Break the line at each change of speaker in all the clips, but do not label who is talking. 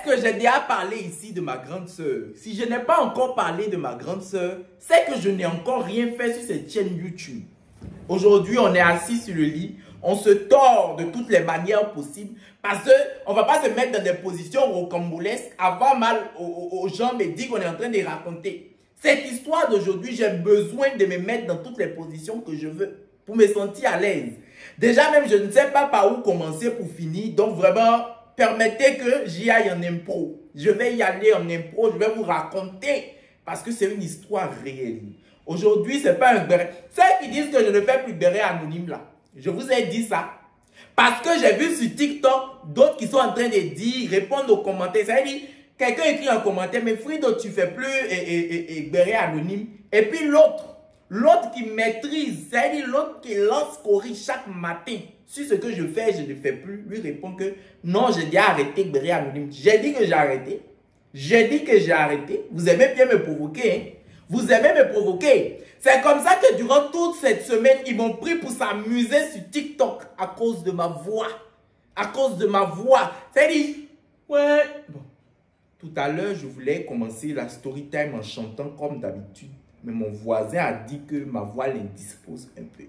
que j'ai déjà parlé ici de ma grande sœur? Si je n'ai pas encore parlé de ma grande sœur, c'est que je n'ai encore rien fait sur cette chaîne YouTube. Aujourd'hui, on est assis sur le lit, on se tord de toutes les manières possibles parce qu'on ne va pas se mettre dans des positions rocambolesques, avoir mal aux jambes et dire qu'on est en train de raconter. Cette histoire d'aujourd'hui, j'ai besoin de me mettre dans toutes les positions que je veux pour me sentir à l'aise. Déjà même, je ne sais pas par où commencer pour finir, donc vraiment, permettez que j'y aille en impro. Je vais y aller en impro, je vais vous raconter parce que c'est une histoire réelle. Aujourd'hui, c'est pas un béret. Ceux qui disent que je ne fais plus béret anonyme là, je vous ai dit ça. Parce que j'ai vu sur TikTok d'autres qui sont en train de dire, répondre aux commentaires. Ça veut dire, quelqu'un écrit en commentaire, mais Frido, tu fais plus béret anonyme. Et puis l'autre qui maîtrise, c'est-à-dire l'autre qui lance Cory chaque matin sur ce que je fais, je ne fais plus, lui répond que non, j'ai déjà arrêté béret anonyme. J'ai dit que j'ai arrêté. J'ai dit que j'ai arrêté. Vous aimez bien me provoquer, hein? Vous aimez me provoquer. C'est comme ça que durant toute cette semaine, ils m'ont pris pour s'amuser sur TikTok à cause de ma voix. À cause de ma voix. C'est-à-dire, ouais. Bon. Tout à l'heure, je voulais commencer la story time en chantant comme d'habitude. Mais mon voisin a dit que ma voix l'indispose un peu.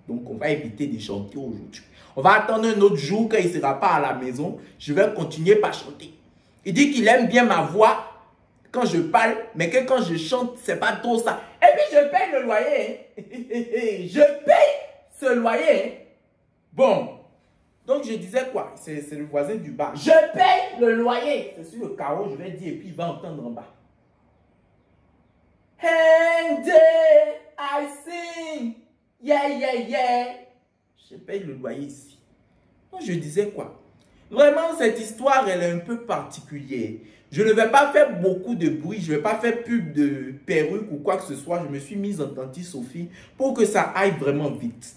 Donc, on va éviter de chanter aujourd'hui. On va attendre un autre jour quand il ne sera pas à la maison. Je vais continuer par chanter. Il dit qu'il aime bien ma voix quand je parle, mais que quand je chante, c'est pas trop ça. Et puis, je paye le loyer. Hein. Je paye ce loyer. Hein. Bon. Donc, je disais quoi? C'est le voisin du bas. Je paye le loyer. C'est sur le carreau, je vais dire, et puis il va entendre en bas. And I sing. Yeah, yeah, yeah. Je paye le loyer ici. Donc, je disais quoi? Vraiment, cette histoire, elle est un peu particulière. Je ne vais pas faire beaucoup de bruit. Je ne vais pas faire pub de perruque ou quoi que ce soit. Je me suis mise en dentiste Sophie pour que ça aille vraiment vite.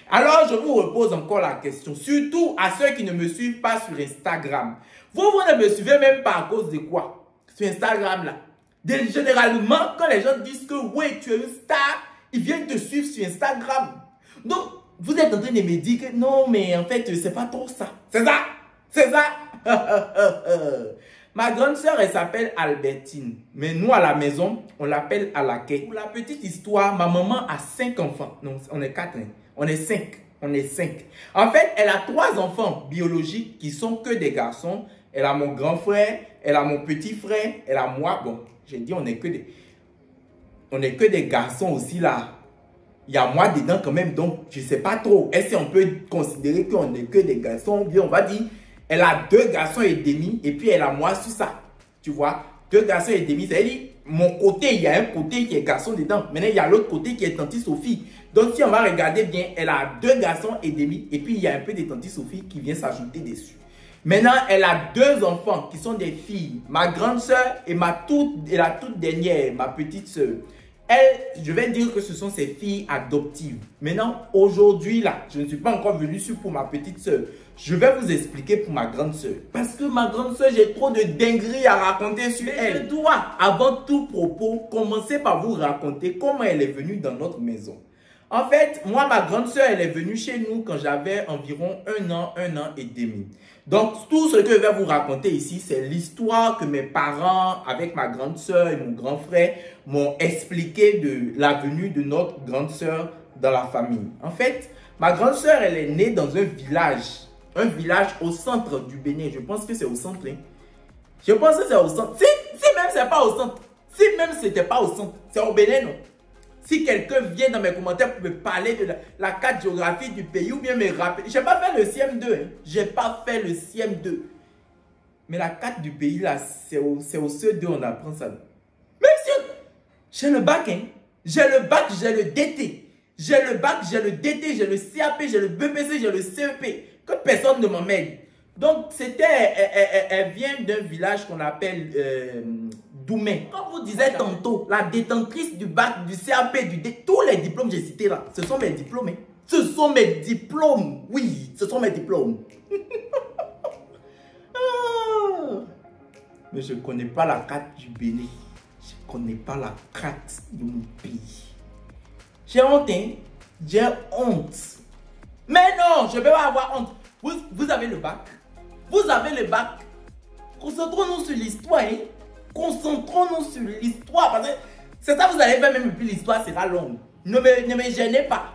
Alors, je vous repose encore la question. Surtout à ceux qui ne me suivent pas sur Instagram. Vous ne me suivez même pas à cause de quoi? Sur Instagram, là. Généralement, quand les gens disent que oui, tu es une star, ils viennent te suivre sur Instagram. Donc, vous êtes en train de me dire que non, mais en fait, c'est pas trop ça. C'est ça. C'est ça. Ma grande sœur, elle s'appelle Albertine. Mais nous, à la maison, on l'appelle Alaké. Pour la petite histoire, ma maman a 5 enfants. Non, on est 4. Hein. On est 5. On est 5. En fait, elle a 3 enfants biologiques qui sont que des garçons. Elle a mon grand frère, elle a mon petit frère, elle a moi. Bon, j'ai dit, on n'est que des garçons aussi là. Il y a moi dedans quand même. Donc, je ne sais pas trop. Est-ce qu'on peut considérer qu'on n'est que des garçons? Bien, on va dire... Elle a 2 garçons et demi et puis elle a moi sur ça. Tu vois, 2 garçons et demi. C'est-à-dire, mon côté, il y a un côté qui est garçon dedans. Maintenant, il y a l'autre côté qui est tante Sophie. Donc, si on va regarder bien, elle a 2 garçons et demi et puis il y a un peu de tante Sophie qui vient s'ajouter dessus. Maintenant, elle a 2 enfants qui sont des filles. Ma grande soeur et la toute dernière, ma petite soeur. Elle, je vais dire que ce sont ses filles adoptives. Maintenant, aujourd'hui, là, je ne suis pas encore venu sur pour ma petite soeur. Je vais vous expliquer pour ma grande soeur. Parce que ma grande soeur, j'ai trop de dingueries à raconter sur elle. Je dois, avant tout propos, commencer par vous raconter comment elle est venue dans notre maison. En fait, moi, ma grande soeur, elle est venue chez nous quand j'avais environ 1 an et demi. Donc, tout ce que je vais vous raconter ici, c'est l'histoire que mes parents, avec ma grande soeur et mon grand frère, m'ont expliqué de la venue de notre grande soeur dans la famille. En fait, ma grande soeur, elle est née dans un village au centre du Bénin. Je pense que c'est au centre. Hein. Je pense que c'est au centre. Si même c'est pas au centre, si même c'était pas au centre, c'est au Bénin, non? Si quelqu'un vient dans mes commentaires pour me parler de la carte géographique du pays ou bien me rappeler. Je n'ai pas fait le CM2. Hein. Je n'ai pas fait le CM2. Mais la carte du pays, là, c'est au CE2, on apprend ça. Même si j'ai le bac, hein. J'ai le bac, j'ai le DT. J'ai le bac, j'ai le DT, j'ai le CAP, j'ai le BPC, j'ai le CEP. Que personne ne m'emmène. Donc, elle vient d'un village qu'on appelle Doumé. Comme vous disiez tantôt, la détentrice du bac, du CAP, tous les diplômes que j'ai cités là, ce sont mes diplômes. Hein. Ce sont mes diplômes. Oui, ce sont mes diplômes. Mais je ne connais pas la carte du Bénin. Je ne connais pas la carte de mon pays. J'ai honte, hein? J'ai honte. Mais non, je ne peux pas avoir honte. Vous avez le bac. Vous avez le bac. Concentrons-nous sur l'histoire. Hein? Concentrons-nous sur l'histoire. Parce que c'est ça, vous allez faire même plus l'histoire sera longue. Ne me gênez pas.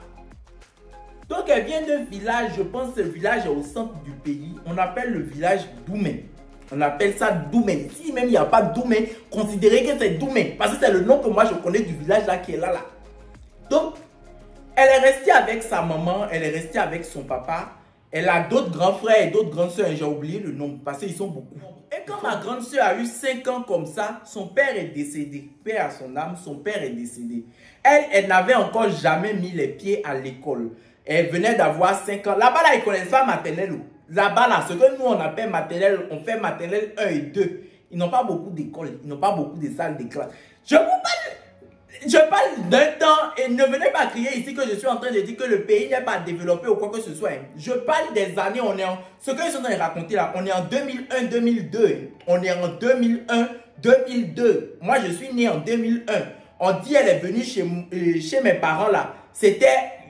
Donc, elle vient d'un village, je pense que le village est au centre du pays. On appelle le village Doumé. On appelle ça Doumé. Si même il n'y a pas Doumé, considérez que c'est Doumé. Parce que c'est le nom que moi je connais du village là qui est là. Donc, elle est restée avec sa maman, elle est restée avec son papa. Elle a d'autres grands frères et d'autres grandes soeurs. J'ai oublié le nom parce qu'ils sont beaucoup. Et quand ma grande soeur a eu 5 ans comme ça, son père est décédé. Père à son âme, son père est décédé. Elle n'avait encore jamais mis les pieds à l'école. Elle venait d'avoir 5 ans. Là-bas, là, ils ne connaissent pas maternelle. Là-bas, là, ce que nous, on appelle maternelle, on fait maternelle 1 et 2. Ils n'ont pas beaucoup d'écoles. Ils n'ont pas beaucoup de salles de classe. Je parle d'un temps et ne venez pas crier ici que je suis en train de dire que le pays n'est pas développé ou quoi que ce soit. Je parle des années, on est en... Ce que je suis en train de raconter là, on est en 2001-2002. On est en 2001-2002. Moi, je suis né en 2001. On dit elle est venue chez mes parents là.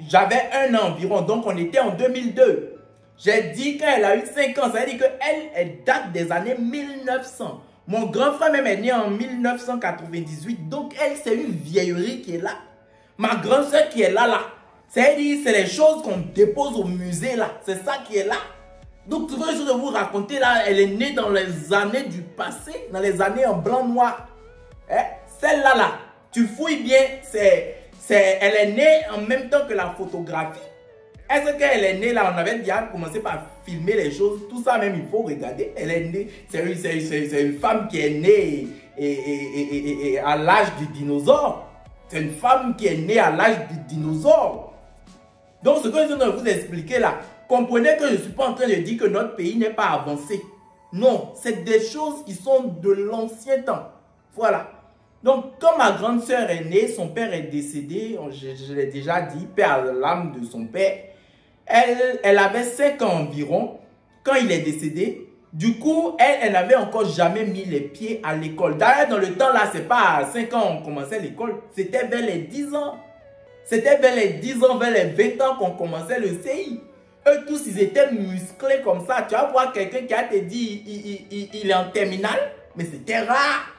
J'avais 1 an environ, donc on était en 2002. J'ai dit qu'elle a eu 5 ans, ça veut dire qu'elle date des années 1900. Mon grand frère même est né en 1998, donc elle, c'est une vieillerie qui est là. Ma grande soeur qui est là. C'est-à-dire, c'est les choses qu'on dépose au musée là. C'est ça qui est là. Donc, ce que je vais vous raconter là, elle est née dans les années du passé, dans les années en blanc-noir. Hein? Celle-là, tu fouilles bien, elle est née en même temps que la photographie. Est-ce qu'elle est née là, on avait déjà commencé par filmer les choses, tout ça même il faut regarder. Elle est née, c'est une femme qui est née et à l'âge du dinosaure. C'est une femme qui est née à l'âge du dinosaure. Donc ce que je viens de vous expliquer là, comprenez que je ne suis pas en train de dire que notre pays n'est pas avancé. Non, c'est des choses qui sont de l'ancien temps. Voilà. Donc, quand ma grande soeur est née, son père est décédé, je l'ai déjà dit, père à l'âme de son père. Elle avait 5 ans environ quand il est décédé. Du coup, elle n'avait encore jamais mis les pieds à l'école. D'ailleurs, dans le temps là, c'est pas à 5 ans qu'on commençait l'école, c'était vers les 10 ans. C'était vers les 10 ans, vers les 20 ans qu'on commençait le CI. Eux tous, ils étaient musclés comme ça. Tu vas voir quelqu'un qui a te dit il est en terminale, mais c'était rare.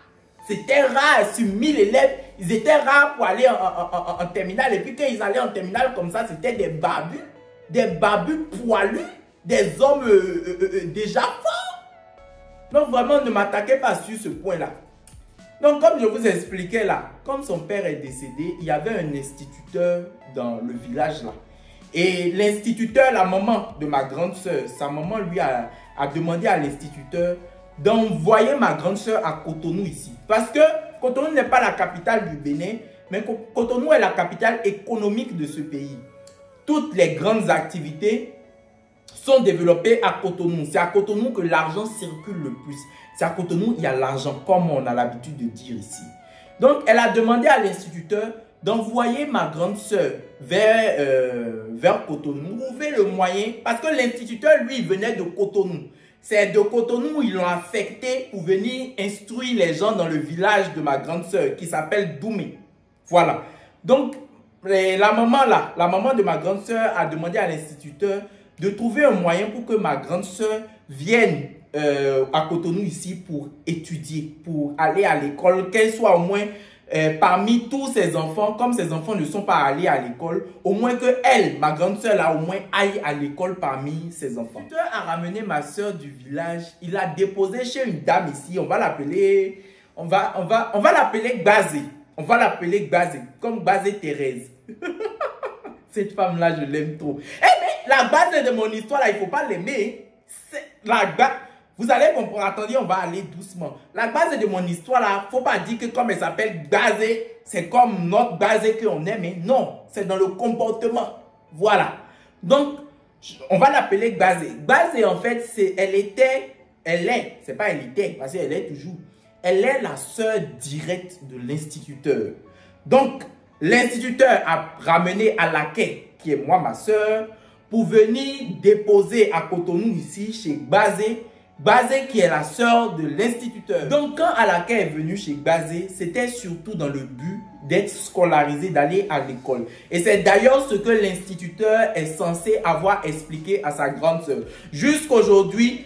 C'était rare, sur 1000 élèves, ils étaient rares pour aller en terminale. Et puis quand ils allaient en terminale comme ça, c'était des babus poilus, des hommes déjà forts. Donc vraiment, ne m'attaquez pas sur ce point-là. Donc comme je vous expliquais là, comme son père est décédé, il y avait un instituteur dans le village là. Et l'instituteur, la maman de ma grande soeur, sa maman lui a demandé à l'instituteur d'envoyer ma grande soeur à Cotonou ici. Parce que Cotonou n'est pas la capitale du Bénin, mais Cotonou est la capitale économique de ce pays. Toutes les grandes activités sont développées à Cotonou. C'est à Cotonou que l'argent circule le plus. C'est à Cotonou il y a l'argent, comme on a l'habitude de dire ici. Donc, elle a demandé à l'instituteur d'envoyer ma grande soeur vers Cotonou. Trouver le moyen, parce que l'instituteur, lui, venait de Cotonou. C'est de Cotonou où ils l'ont affecté pour venir instruire les gens dans le village de ma grande soeur qui s'appelle Doumé. Voilà. Donc, la maman de ma grande soeur a demandé à l'instituteur de trouver un moyen pour que ma grande soeur vienne à Cotonou ici pour étudier, pour aller à l'école, qu'elle soit au moins parmi tous ses enfants, comme ses enfants ne sont pas allés à l'école, au moins que elle, ma grande soeur, là, au moins aille à l'école parmi ses enfants. Le tuteur a ramené ma soeur du village, il l'a déposée chez une dame ici, on va l'appeler, on va l'appeler Gbazé. On va l'appeler Gbazé, comme Gbazé Thérèse. Cette femme-là, je l'aime trop. Eh mais la base de mon histoire, là, il ne faut pas l'aimer. Vous allez comprendre, attendez, on va aller doucement. La base de mon histoire, là, il ne faut pas dire que comme elle s'appelle Gbazé, c'est comme notre Gbazé qu'on aime. Mais non, c'est dans le comportement. Voilà. Donc, on va l'appeler Gbazé. Gbazé, en fait, elle est, c'est pas elle était, parce qu'elle est toujours. Elle est la sœur directe de l'instituteur. Donc, l'instituteur a ramené Alaké, qui est moi, ma sœur, pour venir déposer à Cotonou ici, chez Gbazé. Gbazé qui est la sœur de l'instituteur. Donc quand Alaké est venue chez Gbazé, c'était surtout dans le but d'être scolarisé, d'aller à l'école. Et c'est d'ailleurs ce que l'instituteur est censé avoir expliqué à sa grande sœur. Jusqu'aujourd'hui,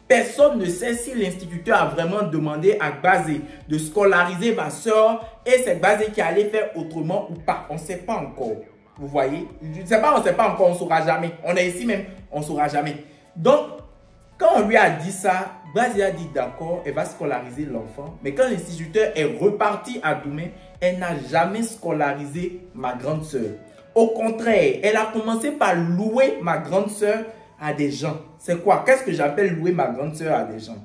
Personne ne sait si l'instituteur a vraiment demandé à Gbazé de scolariser ma soeur et c'est Gbazé qui allait faire autrement ou pas. On ne sait pas encore. Vous voyez? Je ne sais pas, on ne sait pas encore, on ne saura jamais. On est ici même, on ne saura jamais. Donc, quand on lui a dit ça, Gbazé a dit d'accord, elle va scolariser l'enfant. Mais quand l'instituteur est reparti à Doumé, elle n'a jamais scolarisé ma grande soeur. Au contraire, elle a commencé par louer ma grande soeur à des gens. C'est quoi? Qu'est-ce que j'appelle louer ma grande soeur à des gens?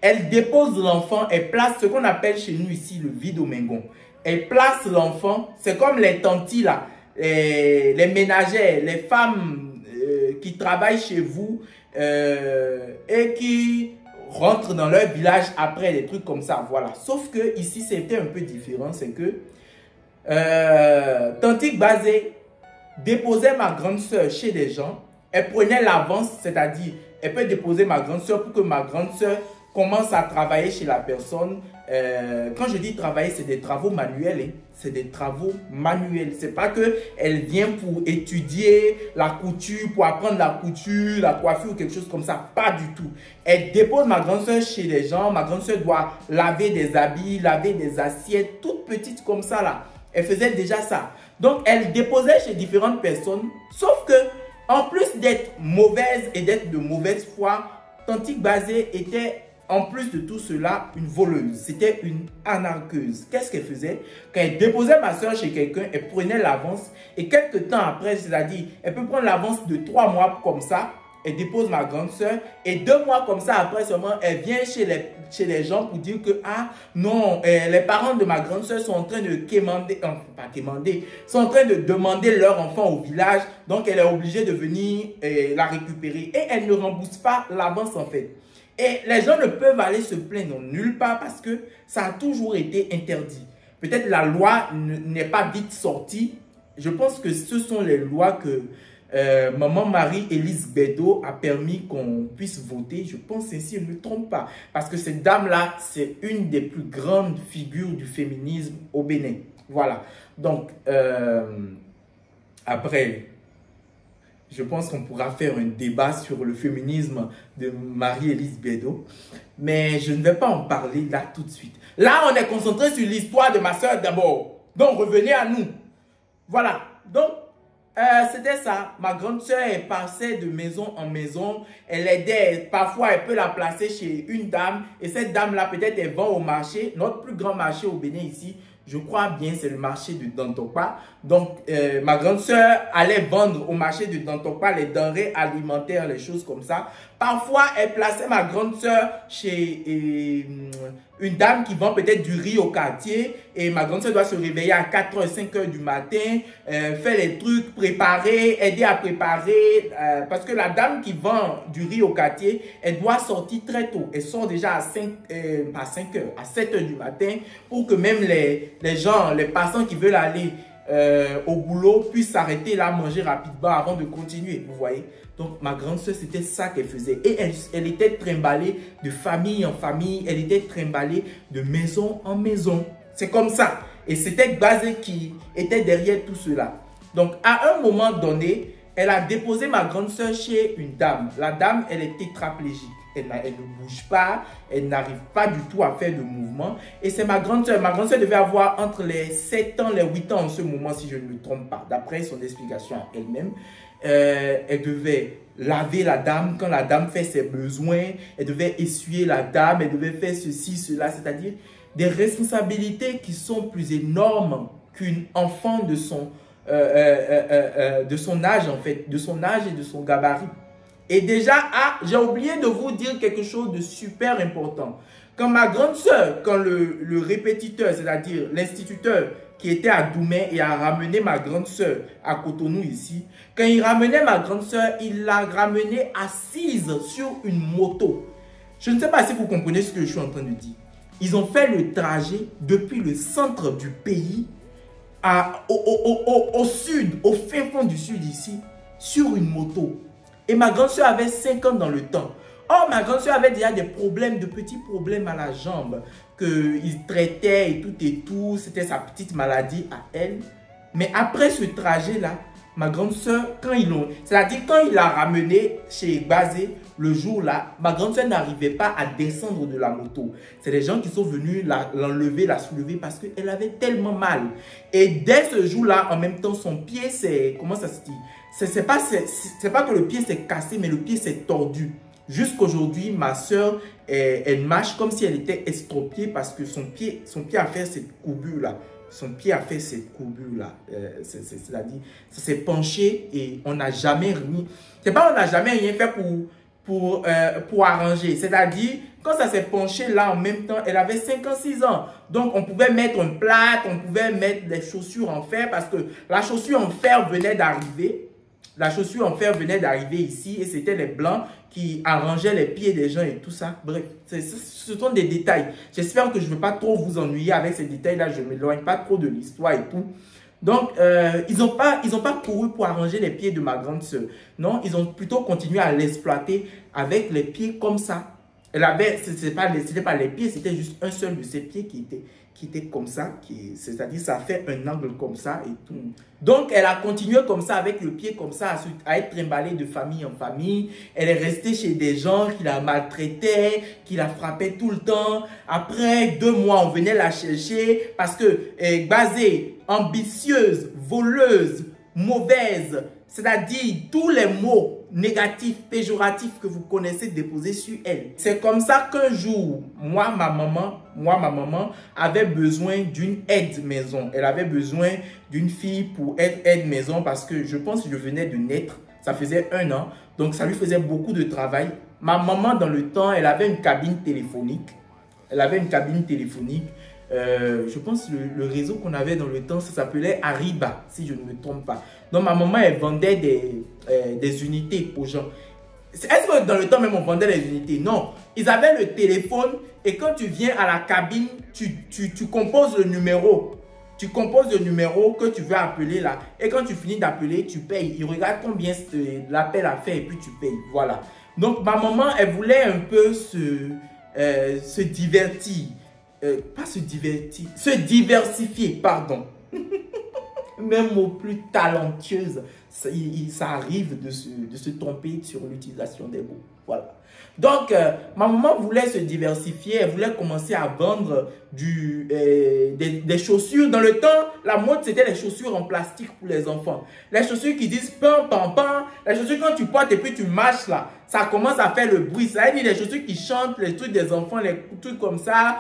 Elle dépose l'enfant, elle place ce qu'on appelle chez nous ici le vide-au-mengon. Elle place l'enfant, c'est comme les tantis là, les ménagères, les femmes qui travaillent chez vous et qui rentrent dans leur village après, des trucs comme ça, voilà. Sauf que ici c'était un peu différent, c'est que Tanti Gbazé déposait ma grande soeur chez des gens, elle prenait l'avance, c'est-à-dire elle peut déposer ma grande soeur pour que ma grande soeur commence à travailler chez la personne. Quand je dis travailler, c'est des travaux manuels. Hein. C'est des travaux manuels. C'est pas qu'elle vient pour étudier la couture, pour apprendre la couture, la coiffure ou quelque chose comme ça. Pas du tout. Elle dépose ma grande soeur chez les gens. Ma grande soeur doit laver des habits, laver des assiettes, toutes petites comme ça là. Elle faisait déjà ça. Donc, elle déposait chez différentes personnes. Sauf que, en plus d'être mauvaise et d'être de mauvaise foi, Tanti Gbazé était, en plus de tout cela, une voleuse. C'était une anarqueuse. Qu'est-ce qu'elle faisait? Quand elle déposait ma soeur chez quelqu'un, elle prenait l'avance. Et quelques temps après, c'est-à-dire, elle peut prendre l'avance de 3 mois comme ça. Elle dépose ma grande soeur. Et 2 mois comme ça après seulement, elle vient chez les gens pour dire que, ah non, les parents de ma grande soeur sont en train de quémander, pas quémander, sont en train de demander leur enfant au village. Donc, elle est obligée de venir la récupérer. Et elle ne rembourse pas l'avance en fait. Et les gens ne peuvent aller se plaindre nulle part parce que ça a toujours été interdit. Peut-être la loi n'est pas vite sortie. Je pense que ce sont les lois que Maman Marie-Élise Bédo a permis qu'on puisse voter. Je pense ainsi, je ne me trompe pas. Parce que cette dame-là, c'est une des plus grandes figures du féminisme au Bénin. Voilà. Donc, après... Je pense qu'on pourra faire un débat sur le féminisme de Marie-Élise Bédo. Mais je ne vais pas en parler là tout de suite. Là, on est concentré sur l'histoire de ma soeur d'abord. Donc, revenez à nous. Voilà. Donc, c'était ça. Ma grande soeur, elle passait de maison en maison. Elle aidait. Parfois, elle peut la placer chez une dame. Et cette dame-là, peut-être, elle vend au marché. Notre plus grand marché au Bénin ici, je crois bien, c'est le marché de Dantokpa. Donc, ma grande soeur allait vendre au marché de Dantokpa les denrées alimentaires, les choses comme ça. Parfois, elle plaçait ma grande soeur chez une dame qui vend peut-être du riz au quartier. Et ma grande soeur doit se réveiller à 4h, 5h du matin, faire les trucs, préparer, aider à préparer. Parce que la dame qui vend du riz au quartier, elle doit sortir très tôt. Elle sort déjà à 5h, à 7h du matin pour que même les gens, les passants qui veulent aller au boulot puissent s'arrêter là, manger rapidement avant de continuer. Vous voyez? Donc, ma grande soeur, c'était ça qu'elle faisait. Et elle était trimballée de famille en famille. Elle était trimballée de maison en maison. C'est comme ça. Et c'était Gbazé qui était derrière tout cela. Donc, à un moment donné, elle a déposé ma grande soeur chez une dame. La dame, elle est tétraplégique. Elle ne bouge pas. Elle n'arrive pas du tout à faire de mouvement. Et c'est ma grande soeur. Ma grande soeur devait avoir entre les 7 ans et les 8 ans en ce moment, si je ne me trompe pas. D'après son explication à elle-même. Elle devait laver la dame quand la dame fait ses besoins. Elle devait essuyer la dame. Elle devait faire ceci, cela. C'est-à-dire des responsabilités qui sont plus énormes qu'une enfant de son âge en fait. De son âge et de son gabarit. Et déjà, j'ai oublié de vous dire quelque chose de super important. Quand ma grande soeur, quand le répétiteur, c'est-à-dire l'instituteur qui était à Doumé et a ramené ma grande soeur à Cotonou ici, quand il ramenait ma grande soeur, il l'a ramenée assise sur une moto. Je ne sais pas si vous comprenez ce que je suis en train de dire. Ils ont fait le trajet depuis le centre du pays au sud, au fin fond du sud ici, sur une moto. Et ma grande soeur avait 5 ans dans le temps. Or, ma grande soeur avait déjà des problèmes, de petits problèmes à la jambe qu'il traitait et tout. C'était sa petite maladie à elle. Mais après ce trajet-là, ma grande soeur, c'est-à-dire quand il l'a ramenée chez Gbazé le jour-là, ma grande soeur n'arrivait pas à descendre de la moto. C'est les gens qui sont venus l'enlever, la soulever parce qu'elle avait tellement mal. Et dès ce jour-là, en même temps, son pied, c'est... Comment ça se dit? C'est pas que le pied s'est cassé, mais le pied s'est tordu. Jusqu'aujourd'hui, ma soeur, elle marche comme si elle était estropiée parce que son pied a fait cette courbure-là. Son pied a fait cette courbure-là. C'est-à-dire, ça s'est penché et on n'a jamais rien... C'est pas on n'a jamais rien fait pour arranger. C'est-à-dire, quand ça s'est penché là en même temps, elle avait 56 ans. Donc, on pouvait mettre une plaque, on pouvait mettre des chaussures en fer parce que la chaussure en fer venait d'arriver. La chaussure en fer venait d'arriver ici et c'était les blancs qui arrangeaient les pieds des gens et tout ça. Bref, ce sont des détails. J'espère que je ne vais pas trop vous ennuyer avec ces détails-là. Je ne m'éloigne pas trop de l'histoire et tout. Donc, ils n'ont pas couru pour arranger les pieds de ma grande soeur. Non, ils ont plutôt continué à l'exploiter avec les pieds comme ça. Elle avait, c'était pas les pieds, c'était juste un seul de ses pieds qui était comme ça, c'est-à-dire ça fait un angle comme ça et tout. Donc, elle a continué comme ça, avec le pied comme ça, à être trimballée de famille en famille. Elle est restée chez des gens qui la maltraitaient, qui la frappaient tout le temps. Après 2 mois, on venait la chercher parce que, basée, ambitieuse, voleuse, mauvaise, c'est-à-dire tous les mots négatifs, péjoratifs que vous connaissez déposés sur elle. C'est comme ça qu'un jour, ma maman avait besoin d'une aide maison. Elle avait besoin d'une fille pour être aide maison parce que je pense que je venais de naître. Ça faisait 1 an. Donc, ça lui faisait beaucoup de travail. Ma maman, dans le temps, elle avait une cabine téléphonique. Elle avait une cabine téléphonique. Je pense que le réseau qu'on avait dans le temps, ça s'appelait Ariba, si je ne me trompe pas. Donc, ma maman, elle vendait des unités aux gens. Est-ce que dans le temps même, on vendait les unités? Non. Ils avaient le téléphone et quand tu viens à la cabine, tu composes le numéro. Tu composes le numéro que tu veux appeler là. Et quand tu finis d'appeler, tu payes. Ils regardent combien l'appel a fait et puis tu payes. Voilà. Donc, ma maman, elle voulait un peu se divertir. Pas se divertir, se diversifier, pardon. Même mot plus talentueuse, ça arrive de se tromper sur l'utilisation des mots. Voilà. Donc, ma maman voulait se diversifier, elle voulait commencer à vendre des chaussures. Dans le temps, la mode, c'était les chaussures en plastique pour les enfants. Les chaussures qui disent pam, pam, pam. Les chaussures quand tu portes et puis tu marches là, ça commence à faire le bruit. Ça veut dire les chaussures qui chantent, les trucs des enfants, les trucs comme ça,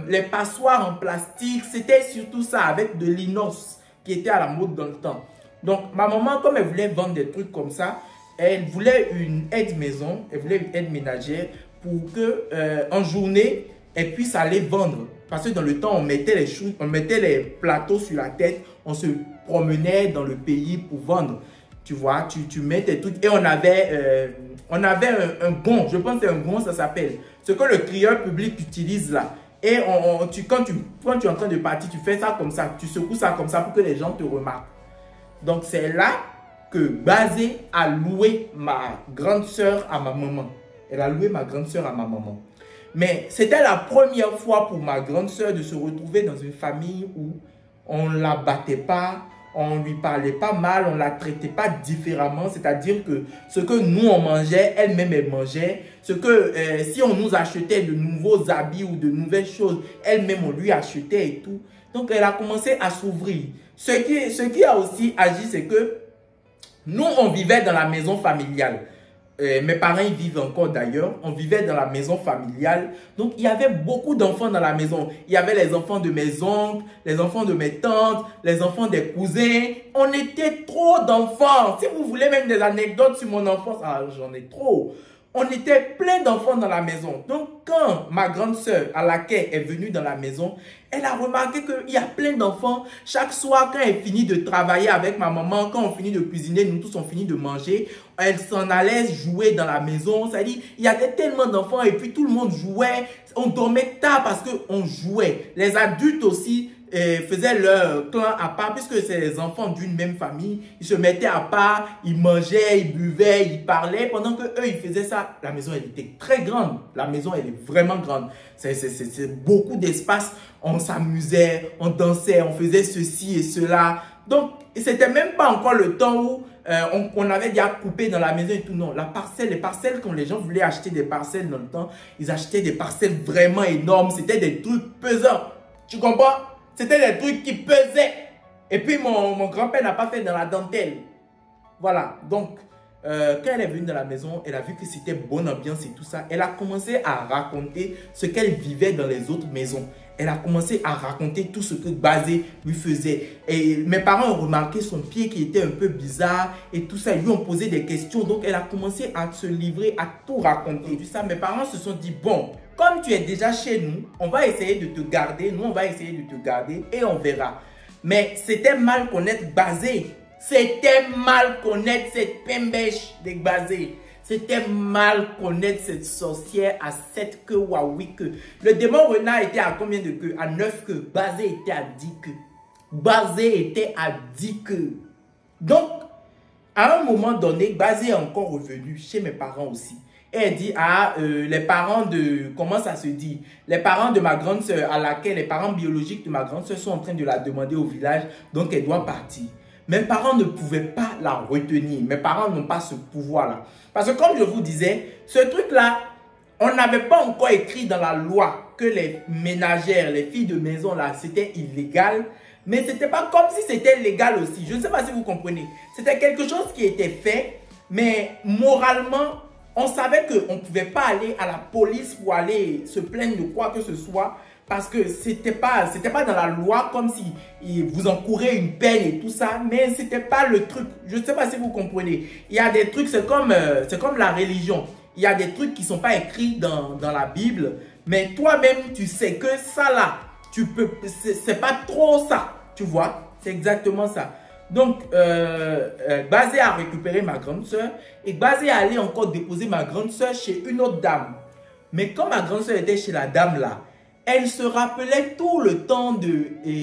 les passoires en plastique. C'était surtout ça avec de l'inox qui était à la mode dans le temps. Donc, ma maman, comme elle voulait vendre des trucs comme ça, elle voulait une aide maison, elle voulait une aide ménagère pour que en journée, elle puisse aller vendre. Parce que dans le temps, on mettait les plateaux sur la tête, on se promenait dans le pays pour vendre. Tu vois, tu mets tes trucs. Et on avait un gond, je pense que c'est un gond, ça s'appelle. Ce que le crieur public utilise là. Et quand tu es en train de partir, tu fais ça comme ça, tu secoues ça comme ça pour que les gens te remarquent. Donc c'est là que Basé a loué ma grande soeur à ma maman. Elle a loué ma grande soeur à ma maman. Mais c'était la première fois pour ma grande soeur de se retrouver dans une famille où on ne la battait pas, on ne lui parlait pas mal, on ne la traitait pas différemment. C'est-à-dire que ce que nous on mangeait, elle-même elle mangeait. Ce que si on nous achetait de nouveaux habits ou de nouvelles choses, elle-même on lui achetait et tout. Donc elle a commencé à s'ouvrir. Ce qui a aussi agi, c'est que nous, on vivait dans la maison familiale. Mes parents, ils vivent encore d'ailleurs. On vivait dans la maison familiale. Donc, il y avait beaucoup d'enfants dans la maison. Il y avait les enfants de mes oncles, les enfants de mes tantes, les enfants des cousins. On était trop d'enfants. Si vous voulez même des anecdotes sur mon enfance, j'en ai trop. On était plein d'enfants dans la maison. Donc, quand ma grande sœur, à laquelle est venue dans la maison, elle a remarqué qu'il y a plein d'enfants. Chaque soir, quand elle finit de travailler avec ma maman, quand on finit de cuisiner, nous tous on finit de manger, elle s'en allait jouer dans la maison. C'est-à-dire, il y avait tellement d'enfants et puis tout le monde jouait. On dormait tard parce qu'on jouait. Les adultes aussi faisaient leur clan à part, puisque c'est les enfants d'une même famille. Ils se mettaient à part, ils mangeaient, ils buvaient, ils parlaient. Pendant que eux ils faisaient ça, la maison, elle était très grande. La maison, elle est vraiment grande. C'est beaucoup d'espace. On s'amusait, on dansait, on faisait ceci et cela. Donc, c'était même pas encore le temps où on avait déjà coupé dans la maison et tout. Non, les parcelles, quand les gens voulaient acheter des parcelles dans le temps, ils achetaient des parcelles vraiment énormes. C'était des trucs pesants. Tu comprends? C'était des trucs qui pesaient. Et puis, mon grand-père n'a pas fait dans la dentelle. Voilà. Donc, quand elle est venue dans la maison, elle a vu que c'était bonne ambiance et tout ça. Elle a commencé à raconter ce qu'elle vivait dans les autres maisons. Elle a commencé à raconter tout ce que Gbazé lui faisait. Et mes parents ont remarqué son pied qui était un peu bizarre et tout ça. Ils lui ont posé des questions. Donc, elle a commencé à se livrer, à tout raconter. Tout ça, mes parents se sont dit, bon, comme tu es déjà chez nous, on va essayer de te garder. Nous, on va essayer de te garder et on verra. Mais c'était mal connaître Gbazé. C'était mal connaître cette pembèche de Gbazé. C'était mal connaître cette sorcière à 7 queues ou à 8 queues. Le démon renard était à combien de queues? À 9 queues. Gbazé était à 10 queues. Gbazé était à 10 queues. Donc, à un moment donné, Gbazé est encore revenu chez mes parents aussi. Et elle dit, les parents de, comment ça se dit? Les parents de ma grande soeur, à laquelle les parents biologiques de ma grande soeur sont en train de la demander au village, donc elle doit partir. Mes parents ne pouvaient pas la retenir. Mes parents n'ont pas ce pouvoir-là. Parce que comme je vous disais, ce truc-là, on n'avait pas encore écrit dans la loi que les ménagères, les filles de maison, là, c'était illégal. Mais ce n'était pas comme si c'était légal aussi. Je ne sais pas si vous comprenez. C'était quelque chose qui était fait, mais moralement, on savait qu'on ne pouvait pas aller à la police pour aller se plaindre de quoi que ce soit. Parce que c'était pas dans la loi comme si vous encourez une peine et tout ça. Mais c'était pas le truc. Je ne sais pas si vous comprenez. Il y a des trucs, c'est comme la religion. Il y a des trucs qui ne sont pas écrits dans la Bible. Mais toi-même, tu sais que ça là, c'est pas trop ça. Tu vois, c'est exactement ça. Donc, Gbazé a récupéré ma grande soeur. Et Gbazé est allé encore déposer ma grande soeur chez une autre dame. Mais quand ma grande soeur était chez la dame là, elle se rappelait tout le temps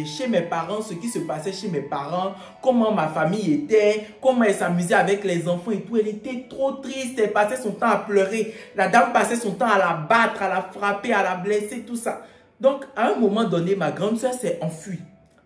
chez mes parents, ce qui se passait chez mes parents, comment ma famille était, comment elle s'amusait avec les enfants et tout. Elle était trop triste, elle passait son temps à pleurer. La dame passait son temps à la battre, à la frapper, à la blesser, tout ça. Donc, à un moment donné, ma grande soeur s'est enfuie.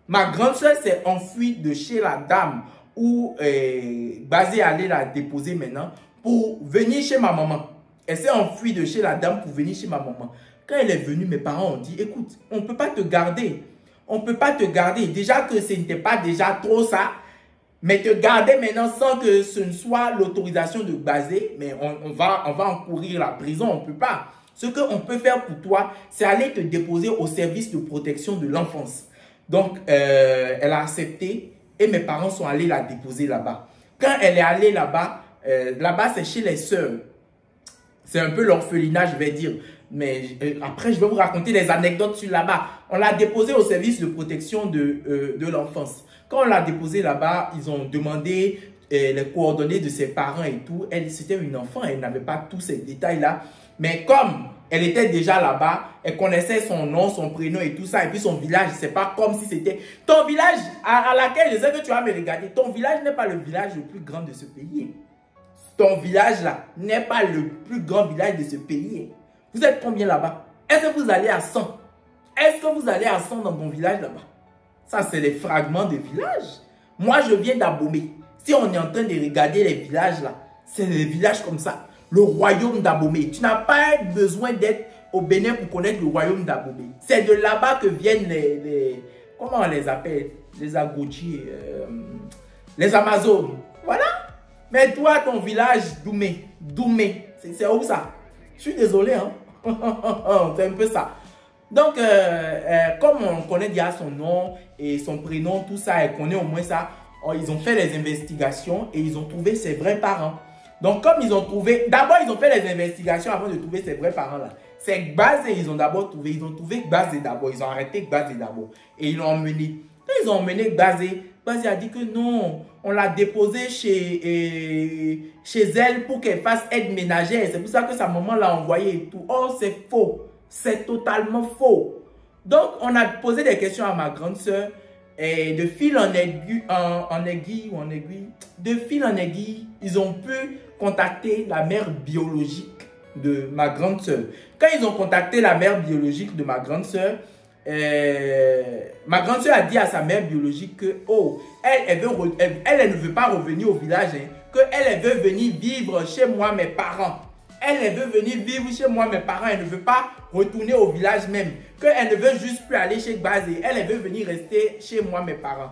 Ma grande soeur s'est enfuie de chez la dame où Gbazé allait la déposer maintenant pour venir chez ma maman. Elle s'est enfuie de chez la dame pour venir chez ma maman. Quand elle est venue, mes parents ont dit, écoute, on ne peut pas te garder. On ne peut pas te garder. Déjà que ce n'était pas déjà trop ça. Mais te garder maintenant sans que ce ne soit l'autorisation de Gbazé, mais on va encourir la prison, on ne peut pas. Ce qu'on peut faire pour toi, c'est aller te déposer au service de protection de l'enfance. Donc, elle a accepté et mes parents sont allés la déposer là-bas. Quand elle est allée là-bas, là-bas c'est chez les sœurs. C'est un peu l'orphelinat, je vais dire. Mais après, je vais vous raconter des anecdotes sur là-bas. On l'a déposé au service de protection de l'enfance. Quand on l'a déposé là-bas, ils ont demandé les coordonnées de ses parents et tout. Elle, c'était une enfant, elle n'avait pas tous ces détails-là. Mais comme elle était déjà là-bas, elle connaissait son nom, son prénom et tout ça. Et puis son village, c'est pas comme si c'était... Ton village, à laquelle je sais que tu vas me regarder, ton village n'est pas le village le plus grand de ce pays. Ton village là n'est pas le plus grand village de ce pays. Vous êtes combien là-bas? Est-ce que vous allez à 100? Est-ce que vous allez à 100 dans ton village là-bas? Ça, c'est les fragments de village. Moi, je viens d'Abomey. Si on est en train de regarder les villages là, c'est les villages comme ça. Le royaume d'Abomey. Tu n'as pas besoin d'être au Bénin pour connaître le royaume d'Abomey. C'est de là-bas que viennent comment on les appelle? Les Agoutis, les Amazones. Voilà. Mais toi, ton village, Doumé, c'est où ça? Je suis désolé, hein. C'est un peu ça. Donc, comme on connaît déjà son nom et son prénom, tout ça, elle connaît au moins ça, ils ont fait les investigations et ils ont trouvé ses vrais parents. Donc, comme ils ont trouvé... D'abord, ils ont fait les investigations avant de trouver ses vrais parents là. C'est Gbazé, ils ont d'abord trouvé. Ils ont trouvé Gbazé d'abord. Ils ont arrêté Gbazé d'abord. Et ils l'ont emmené. Quand ils ont emmené Gbazé, Gbazé a dit que non, on l'a déposé chez elle pour qu'elle fasse aide ménagère. C'est pour ça que sa maman l'a envoyé et tout. Oh, c'est faux. C'est totalement faux. Donc, on a posé des questions à ma grande soeur. Et de fil en aiguille, de fil en aiguille, ils ont pu contacter la mère biologique de ma grande soeur. Quand ils ont contacté la mère biologique de ma grande soeur, ma grande soeur a dit à sa mère biologique que, oh, elle ne veut pas revenir au village, hein, qu'elle veut venir vivre chez moi, mes parents. Elle veut venir vivre chez moi, mes parents. Elle ne veut pas retourner au village même. Qu'elle ne veut juste plus aller chez Gbazé. Elle veut venir rester chez moi, mes parents.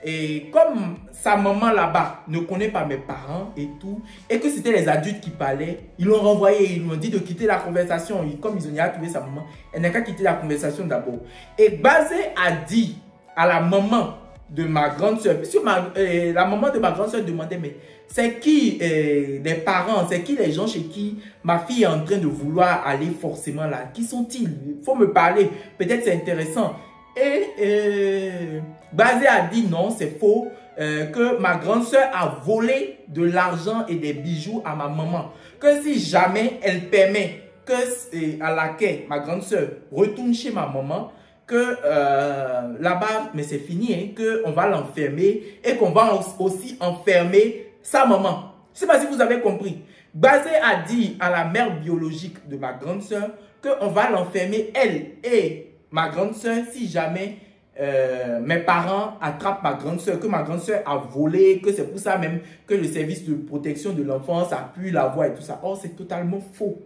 Et comme sa maman là-bas ne connaît pas mes parents et tout, et que c'était les adultes qui parlaient, ils l'ont renvoyé, ils lui ont dit de quitter la conversation. Comme ils ont déjà trouvé sa maman, elle n'a qu'à quitter la conversation d'abord. Et Gbazé a dit à la maman de ma grande soeur, puisque la maman de ma grande soeur demandait, mais c'est qui les parents, c'est qui les gens chez qui ma fille est en train de vouloir aller forcément là? Qui sont-ils? Il faut me parler, peut-être c'est intéressant. Et Gbazé a dit non, c'est faux, que ma grande soeur a volé de l'argent et des bijoux à ma maman. Que si jamais elle permet que à laquelle ma grande soeur retourne chez ma maman, que là-bas, mais c'est fini, hein, qu'on va l'enfermer et qu'on va aussi enfermer sa maman. Je ne sais pas si vous avez compris. Gbazé a dit à la mère biologique de ma grande soeur qu'on va l'enfermer, elle et ma grande soeur, si jamais mes parents attrapent ma grande soeur, que ma grande soeur a volé, que c'est pour ça même que le service de protection de l'enfance a pu la voir et tout ça. Or, c'est totalement faux.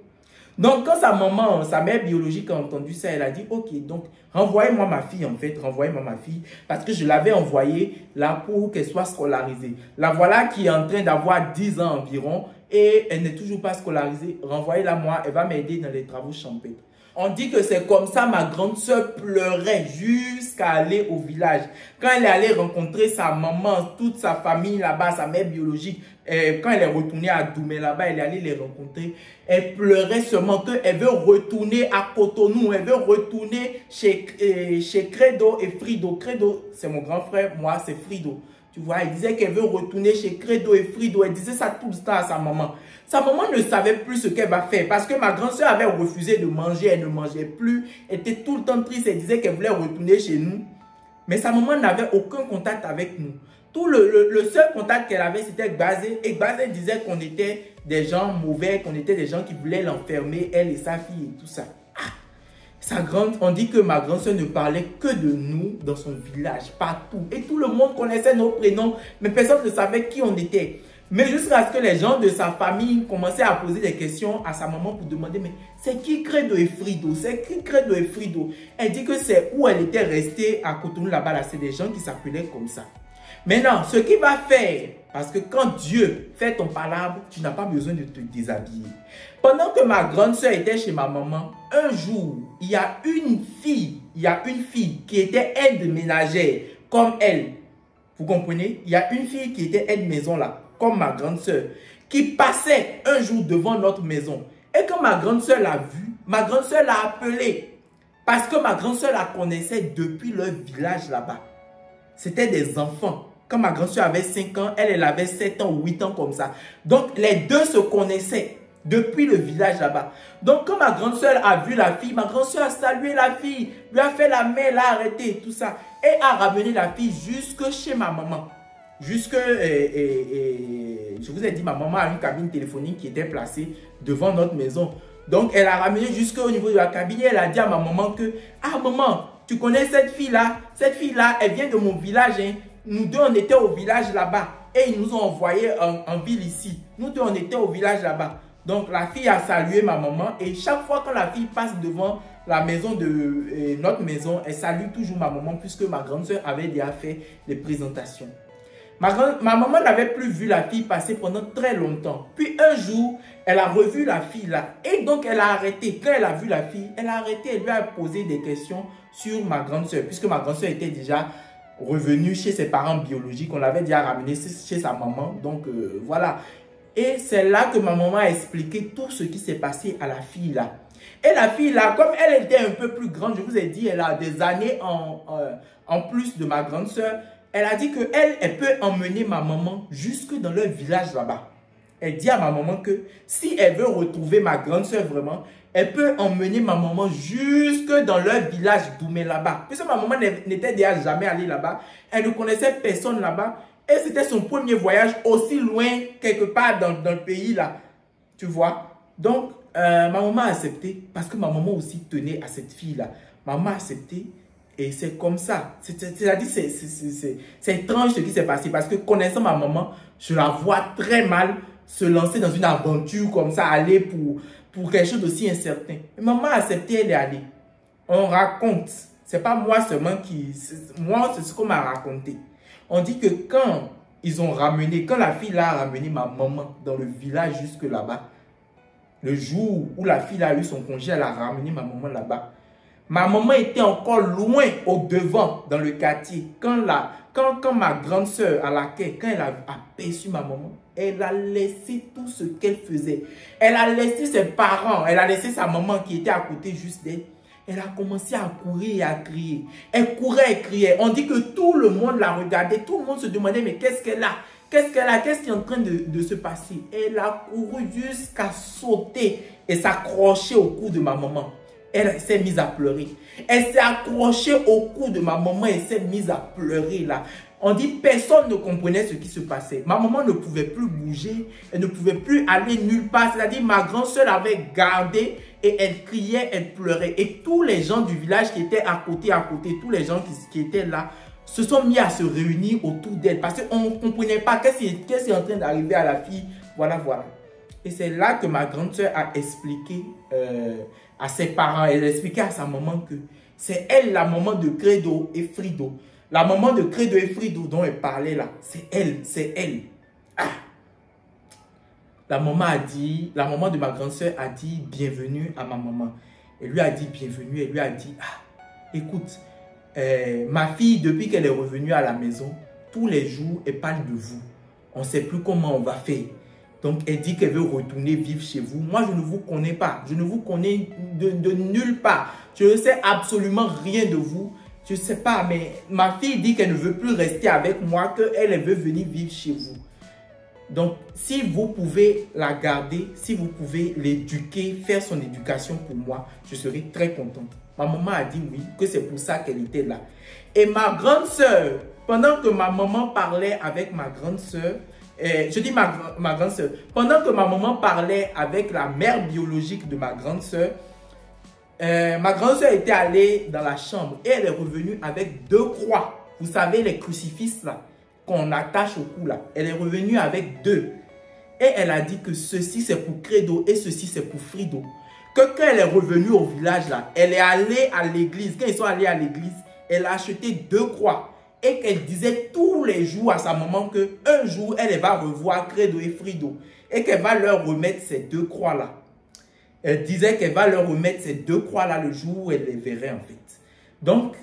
Donc, quand sa maman, sa mère biologique a entendu ça, elle a dit, ok, donc, renvoyez-moi ma fille, en fait, renvoyez-moi ma fille, parce que je l'avais envoyée là pour qu'elle soit scolarisée. La voilà qui est en train d'avoir 10 ans environ, et elle n'est toujours pas scolarisée. Renvoyez-la moi, elle va m'aider dans les travaux champêtres. On dit que c'est comme ça, ma grande soeur pleurait jusqu'à aller au village. Quand elle est allée rencontrer sa maman, toute sa famille là-bas, sa mère biologique, quand elle est retournée à Doumé là-bas, elle est allée les rencontrer. Elle pleurait seulement qu'elle veut retourner à Cotonou, elle veut retourner chez Credo et Frido. Credo, c'est mon grand frère, moi c'est Frido. Tu vois, elle disait qu'elle veut retourner chez Credo et Frido. Elle disait ça tout le temps à sa maman. Sa maman ne savait plus ce qu'elle va faire parce que ma grande soeur avait refusé de manger. Elle ne mangeait plus. Elle était tout le temps triste. Elle disait qu'elle voulait retourner chez nous. Mais sa maman n'avait aucun contact avec nous. Tout le seul contact qu'elle avait, c'était Gbazé. Et Gbazé disait qu'on était des gens mauvais, qu'on était des gens qui voulaient l'enfermer, elle et sa fille et tout ça. On dit que ma grande soeur ne parlait que de nous dans son village, partout. Et tout le monde connaissait nos prénoms, mais personne ne savait qui on était. Mais jusqu'à ce que les gens de sa famille commençaient à poser des questions à sa maman pour demander, mais c'est qui Credo et Frido? C'est qui Credo et Frido? Elle dit que c'est où elle était restée à Cotonou là-bas, là, c'est des gens qui s'appelaient comme ça. Maintenant, ce qu'il va faire, parce que quand Dieu fait ton palabre, tu n'as pas besoin de te déshabiller. Pendant que ma grande soeur était chez ma maman, un jour, il y a une fille qui était aide ménagère, comme elle. Vous comprenez? Il y a une fille qui était aide maison là, comme ma grande soeur, qui passait un jour devant notre maison. Et quand ma grande soeur l'a vue, ma grande soeur l'a appelée. Parce que ma grande soeur la connaissait depuis leur village là-bas. C'était des enfants. Quand ma grande soeur avait 5 ans, elle avait 7 ans ou 8 ans comme ça. Donc, les deux se connaissaient depuis le village là-bas. Donc, quand ma grande soeur a vu la fille, ma grande soeur a salué la fille, lui a fait la main, l'a arrêté, tout ça. Et a ramené la fille jusque chez ma maman. Jusque, je vous ai dit, ma maman a une cabine téléphonique qui était placée devant notre maison. Donc, elle a ramené jusqu'au niveau de la cabine et elle a dit à ma maman que, ah maman, tu connais cette fille-là? Cette fille-là, elle vient de mon village, hein. Nous deux, on était au village là-bas. Et ils nous ont envoyés en ville ici. Nous deux, on était au village là-bas. Donc, la fille a salué ma maman. Et chaque fois que la fille passe devant la maison de notre maison, elle salue toujours ma maman puisque ma grande soeur avait déjà fait des présentations. Ma maman n'avait plus vu la fille passer pendant très longtemps. Puis un jour, elle a revu la fille là. Et donc, elle a arrêté. Quand elle a vu la fille, elle a arrêté. Elle lui a posé des questions sur ma grande soeur. Puisque ma grande soeur était déjà revenue chez ses parents biologiques. On l'avait déjà ramenée chez sa maman. Donc, voilà. Et c'est là que ma maman a expliqué tout ce qui s'est passé à la fille là. Et la fille là, comme elle était un peu plus grande, je vous ai dit, elle a des années en plus de ma grande soeur. Elle a dit qu'elle peut emmener ma maman jusque dans leur village là-bas. Elle dit à ma maman que si elle veut retrouver ma grande soeur vraiment, elle peut emmener ma maman jusque dans leur village Doumé là-bas. Puisque ma maman n'était déjà jamais allée là-bas. Elle ne connaissait personne là-bas. Et c'était son premier voyage aussi loin, quelque part dans le pays là. Tu vois? Donc, ma maman a accepté parce que ma maman aussi tenait à cette fille là. Maman a accepté. Et c'est comme ça. C'est-à-dire, c'est étrange ce qui s'est passé. Parce que connaissant ma maman, je la vois très mal se lancer dans une aventure comme ça, aller pour quelque chose d'aussi incertain. Et maman a accepté, elle est allée. On raconte. C'est pas moi seulement qui... Moi, c'est ce qu'on m'a raconté. On dit que quand ils ont ramené, quand la fille a ramené ma maman dans le village jusque là-bas, le jour où la fille a eu son congé, elle a ramené ma maman là-bas. Ma maman était encore loin au devant dans le quartier. Quand ma grande soeur à laquelle, quand elle a aperçu ma maman, elle a laissé tout ce qu'elle faisait. Elle a laissé ses parents, elle a laissé sa maman qui était à côté juste d'elle. Elle a commencé à courir et à crier. Elle courait et criait. On dit que tout le monde la regardait. Tout le monde se demandait, mais qu'est-ce qu'elle a? Qu'est-ce qu'elle a? Qu'est-ce qui est en train de se passer? Elle a couru jusqu'à sauter et s'accrocher au cou de ma maman. Elle s'est mise à pleurer. Elle s'est accrochée au cou de ma maman et s'est mise à pleurer là. On dit personne ne comprenait ce qui se passait. Ma maman ne pouvait plus bouger. Elle ne pouvait plus aller nulle part. C'est-à-dire ma grande soeur avait gardé et elle criait, elle pleurait. Et tous les gens du village qui étaient à côté, tous les gens qui étaient là, se sont mis à se réunir autour d'elle. Parce qu'on ne comprenait pas qu'est-ce qui est en train d'arriver à la fille. Voilà, voilà. Et c'est là que ma grande soeur a expliqué à ses parents. Elle a expliqué à sa maman que c'est elle la maman de Credo et Frido. La maman de Credo et Frido dont elle parlait là. C'est elle, c'est elle. Ah. La maman de ma grande soeur a dit bienvenue à ma maman. Elle lui a dit bienvenue. Elle lui a dit, ah, écoute, ma fille, depuis qu'elle est revenue à la maison, tous les jours, elle parle de vous. On ne sait plus comment on va faire. Donc, elle dit qu'elle veut retourner vivre chez vous. Moi, je ne vous connais pas. Je ne vous connais de nulle part. Je ne sais absolument rien de vous. Je ne sais pas, mais ma fille dit qu'elle ne veut plus rester avec moi, qu'elle veut venir vivre chez vous. Donc, si vous pouvez la garder, si vous pouvez l'éduquer, faire son éducation pour moi, je serai très contente. Ma maman a dit oui, que c'est pour ça qu'elle était là. Et ma grande soeur, pendant que ma maman parlait avec ma grande soeur, je dis ma grande soeur, pendant que ma maman parlait avec la mère biologique de ma grande soeur était allée dans la chambre et elle est revenue avec 2 croix. Vous savez, les crucifix là, qu'on attache au cou là. Elle est revenue avec 2. Et elle a dit que ceci c'est pour Credo et ceci c'est pour Frido. Que quand elle est revenue au village là, elle est allée à l'église. Quand ils sont allés à l'église, elle a acheté 2 croix. Et qu'elle disait tous les jours à sa maman qu'un jour, elle va revoir Credo et Frido. Et qu'elle va leur remettre ces 2 croix-là. Elle disait qu'elle va leur remettre ces 2 croix-là le jour où elle les verrait en fait. Donc,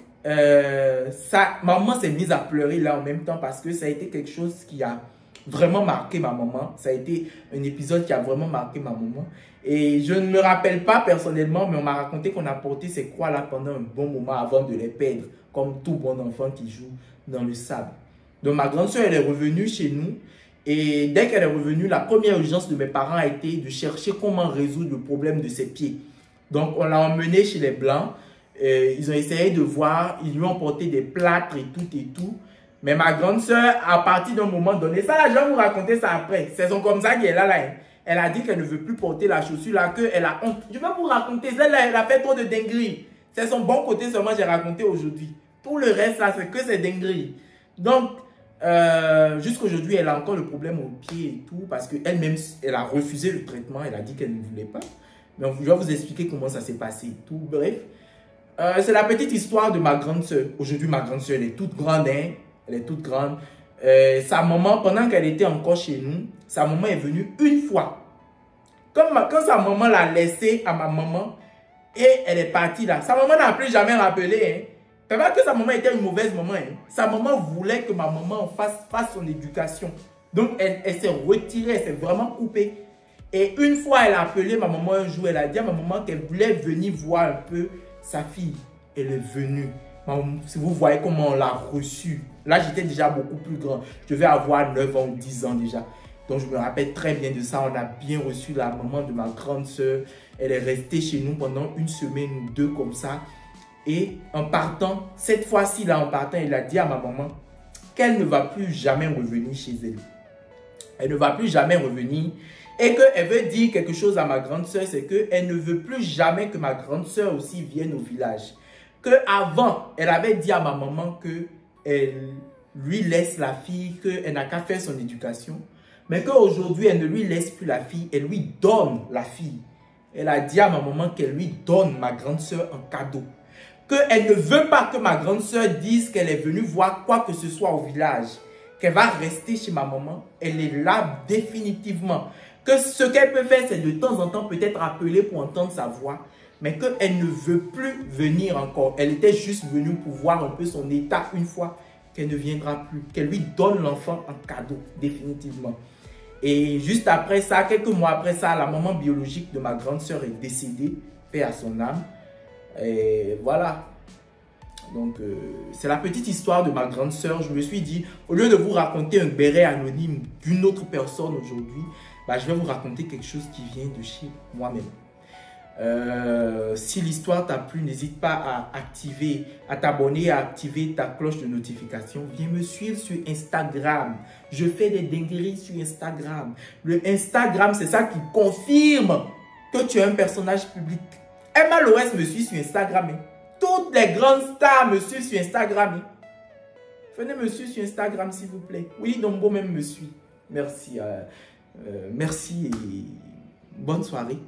maman s'est mise à pleurer là en même temps parce que ça a été quelque chose qui a vraiment marqué ma maman. Ça a été un épisode qui a vraiment marqué ma maman. Et je ne me rappelle pas personnellement, mais on m'a raconté qu'on a porté ces croix-là pendant un bon moment avant de les perdre, comme tout bon enfant qui joue dans le sable. Donc ma grande soeur, elle est revenue chez nous. Et dès qu'elle est revenue, la première urgence de mes parents a été de chercher comment résoudre le problème de ses pieds. Donc on l'a emmenée chez les Blancs. Ils ont essayé de voir, ils lui ont porté des plâtres et tout. Mais ma grande soeur, à partir d'un moment donné, ça là, je vais vous raconter ça après. C'est comme ça qu'elle est là. Elle a dit qu'elle ne veut plus porter la chaussure là, qu'elle a honte. Je vais vous raconter, celle-là, elle a fait trop de dingueries. C'est son bon côté seulement j'ai raconté aujourd'hui. Tout le reste là, c'est que c'est dingueries. Donc, jusqu'aujourd'hui, elle a encore le problème au pied et tout, parce qu'elle-même, elle a refusé le traitement, elle a dit qu'elle ne voulait pas. Donc, je vais vous expliquer comment ça s'est passé et tout. Bref, c'est la petite histoire de ma grande soeur. Aujourd'hui, ma grande soeur, elle est toute grande, hein. Elle est toute grande. Sa maman, pendant qu'elle était encore chez nous, sa maman est venue une fois. Quand sa maman l'a laissée à ma maman et elle est partie là, sa maman n'a plus jamais rappelé. Hein. C'est pas que sa maman était une mauvaise maman. Hein. Sa maman voulait que ma maman fasse son éducation. Donc, elle s'est retirée, elle s'est vraiment coupée. Et une fois, elle a appelé ma maman un jour, elle a dit à ma maman qu'elle voulait venir voir un peu sa fille. Elle est venue. Si vous voyez comment on l'a reçue. Là, j'étais déjà beaucoup plus grand. Je devais avoir 9 ans ou 10 ans déjà. Donc, je me rappelle très bien de ça. On a bien reçu la maman de ma grande soeur. Elle est restée chez nous pendant 1 semaine ou 2 comme ça. Et en partant, cette fois-ci, là, en partant, elle a dit à ma maman qu'elle ne va plus jamais revenir chez elle. Elle ne va plus jamais revenir. Et qu'elle veut dire quelque chose à ma grande soeur, c'est qu'elle ne veut plus jamais que ma grande soeur aussi vienne au village. qu'avant, elle avait dit à ma maman qu'elle lui laisse la fille, qu'elle n'a qu'à faire son éducation. Mais qu'aujourd'hui, elle ne lui laisse plus la fille, elle lui donne la fille. Elle a dit à ma maman qu'elle lui donne ma grande soeur en cadeau. Qu'elle ne veut pas que ma grande soeur dise qu'elle est venue voir quoi que ce soit au village. Qu'elle va rester chez ma maman. Elle est là définitivement. Que ce qu'elle peut faire, c'est de temps en temps peut-être appeler pour entendre sa voix. Mais qu'elle ne veut plus venir encore. Elle était juste venue pour voir un peu son état une fois. Qu'elle ne viendra plus. Qu'elle lui donne l'enfant en cadeau, définitivement. Et juste après ça, quelques mois après ça, la maman biologique de ma grande soeur est décédée, paix à son âme. Et voilà. Donc, c'est la petite histoire de ma grande soeur. Je me suis dit, au lieu de vous raconter un béret anonyme d'une autre personne aujourd'hui, bah, je vais vous raconter quelque chose qui vient de chez moi-même. Si l'histoire t'a plu, n'hésite pas à t'abonner, à activer ta cloche de notification. Viens me suivre sur Instagram. Je fais des dingueries sur Instagram. Le Instagram, c'est ça qui confirme que tu es un personnage public. Emma Loès me suit sur Instagram. Hein. Toutes les grandes stars me suivent sur Instagram. Hein. Venez me suivre sur Instagram, s'il vous plaît. Oui, Dombo même me suit. Merci. Merci et bonne soirée.